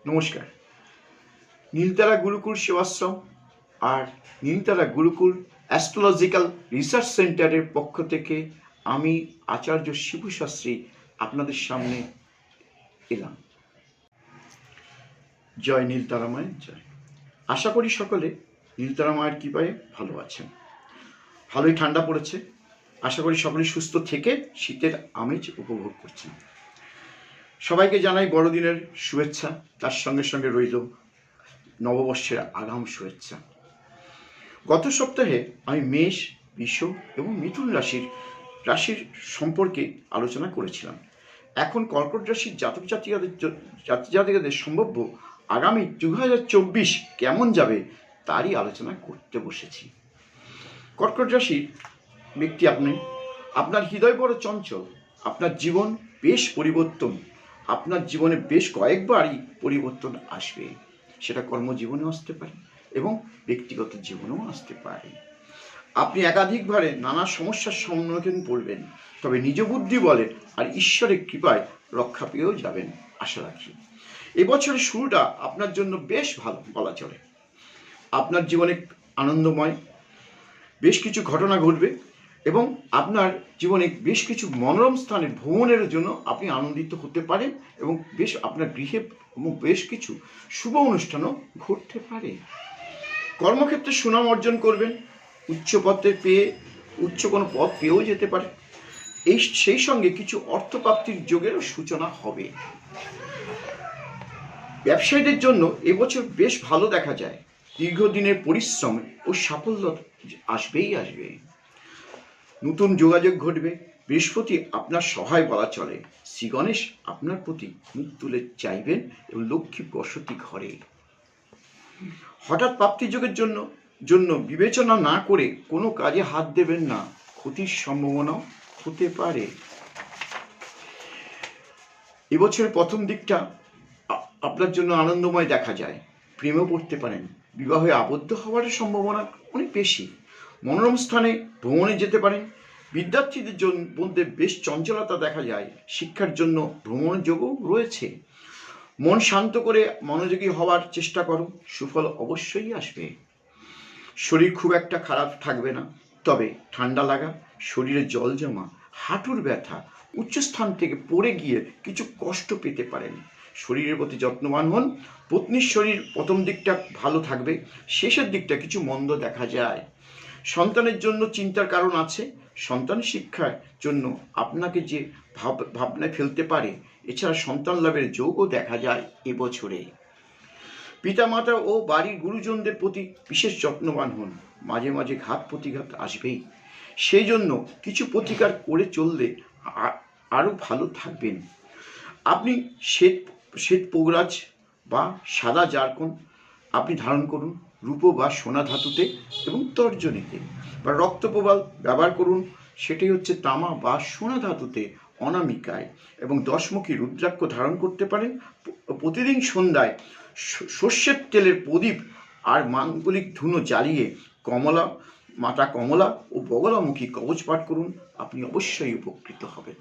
নমস্কার। নীলতারা গুরুকুল সেবাশ্রম আর নীলতারা Gurukul astrological research সেন্টারের পক্ষ থেকে আমি আচার্য শিবু শাস্ত্রী আপনাদের সামনে এলাম। জয় নীলতারা মায়ের জয়। আশা করি সকলে নীলতারা মায়ের কৃপায় ভালো আছেন। ভালোই ঠান্ডা পড়েছে, আশা করি সকলে সুস্থ থেকে শীতের আমেজ উপভোগ করছেন। সবাইকে জানাই বড়দিনের শুভেচ্ছা, তার সঙ্গে সঙ্গে রইল নববর্ষের আগাম শুভেচ্ছা। গত সপ্তাহে আমি মেষ, বৃষ এবং মিথুন রাশির সম্পর্কে আলোচনা করেছিলাম। এখন কর্কট রাশির জাতক জাতিকাদের সম্ভাব্য আগামী 2024 কেমন যাবে তারই আলোচনা করতে বসেছি। কর্কট রাশির ব্যক্তি আপনি, আপনার হৃদয় বড় চঞ্চল, আপনার জীবন বেশ পরিবর্তন, আপনার জীবনে বেশ কয়েকবারই পরিবর্তন আসবে। সেটা কর্মজীবনেও আসতে পারে এবং ব্যক্তিগত জীবনেও আসতে পারে। আপনি একাধিকবারে নানা সমস্যার সম্মুখীন পড়বেন, তবে নিজ বুদ্ধি বলে আর ঈশ্বরের কৃপায় রক্ষা পেয়েও যাবেন আশা রাখি। এবছরের শুরুটা আপনার জন্য বেশ ভালো বলা চলে। আপনার জীবনে আনন্দময় বেশ কিছু ঘটনা ঘটবে এবং আপনার জীবনে বেশ কিছু মনোরম স্থানে ভ্রমণের জন্য আপনি আনন্দিত হতে পারেন এবং বেশ আপনার গৃহে বেশ কিছু শুভ অনুষ্ঠানও ঘটতে পারে। কর্মক্ষেত্রে সুনাম অর্জন করবেন, উচ্চ কোনো পদ পেয়েও যেতে পারে। সেই সঙ্গে কিছু অর্থপ্রাপ্তির যোগেরও সূচনা হবে। ব্যবসায়ীদের জন্য এবছর বেশ ভালো দেখা যায়। দীর্ঘদিনের পরিশ্রম ও সাফল্য আসবেই আসবে। নতুন যোগাযোগ ঘটবে। বৃহস্পতি আপনার সহায় বলা চলে। শ্রী গণেশ আপনার প্রতি মুখ তুলে চাইবেন এবং লক্ষ্মী বসতি ঘরে। হঠাৎ প্রাপ্তিযোগের জন্য বিবেচনা না করে কোনো কাজে হাত দেবেন না, ক্ষতির সম্ভাবনাও হতে পারে। এবছরের প্রথম দিকটা আপনার জন্য আনন্দময় দেখা যায়। প্রেমও পড়তে পারেন, বিবাহে আবদ্ধ হওয়ার সম্ভাবনা অনেক বেশি। মনোরম স্থানে ভ্রমণে যেতে পারেন। বিদ্যার্থীদের মধ্যে বেশ চঞ্চলতা দেখা যায়। শিক্ষার জন্য ভ্রমণের যোগও রয়েছে। মন শান্ত করে মনোযোগী হওয়ার চেষ্টা করো, সুফল অবশ্যই আসবে। শরীর খুব একটা খারাপ থাকবে না, তবে ঠান্ডা লাগা, শরীরে জল জমা, হাঁটুর ব্যথা, উচ্চস্থান থেকে পড়ে গিয়ে কিছু কষ্ট পেতে পারেন। শরীরের প্রতি যত্নবান হন। পত্নীর শরীর প্রথম দিকটা ভালো থাকবে, শেষের দিকটা কিছু মন্দ দেখা যায়। সন্তানের জন্য চিন্তার কারণ আছে। সন্তান শিক্ষার জন্য আপনাকে যে ভাবনায় ফেলতে পারে। এছাড়া সন্তান লাভের যোগও দেখা যায় এবছরে। পিতামাতা ও বাড়ির গুরুজনদের প্রতি বিশেষ যত্নবান হন। মাঝে মাঝে ঘাত প্রতিঘাত আসবেই, সেই জন্য কিছু প্রতিকার করে চললে আরও ভালো থাকবেন। আপনি শ্বেত পোগরাজ বা সাদা জারকন আপনি ধারণ করুন, রূপ বা সোনা ধাতুতে এবং তর্জনীতে, বা রক্তপ্রবাল ব্যবহার করুন, সেটাই হচ্ছে তামা বা সোনা ধাতুতে অনামিকায়, এবং 10মুখী রুদ্রাক্ষ ধারণ করতে পারেন। প্রতিদিন সন্ধ্যায় সর্ষের তেলের প্রদীপ আর মাঙ্গলিক ধুনো জ্বালিয়ে মাতা কমলা ও বগলামুখী কবচ পাঠ করুন, আপনি অবশ্যই উপকৃত হবেন।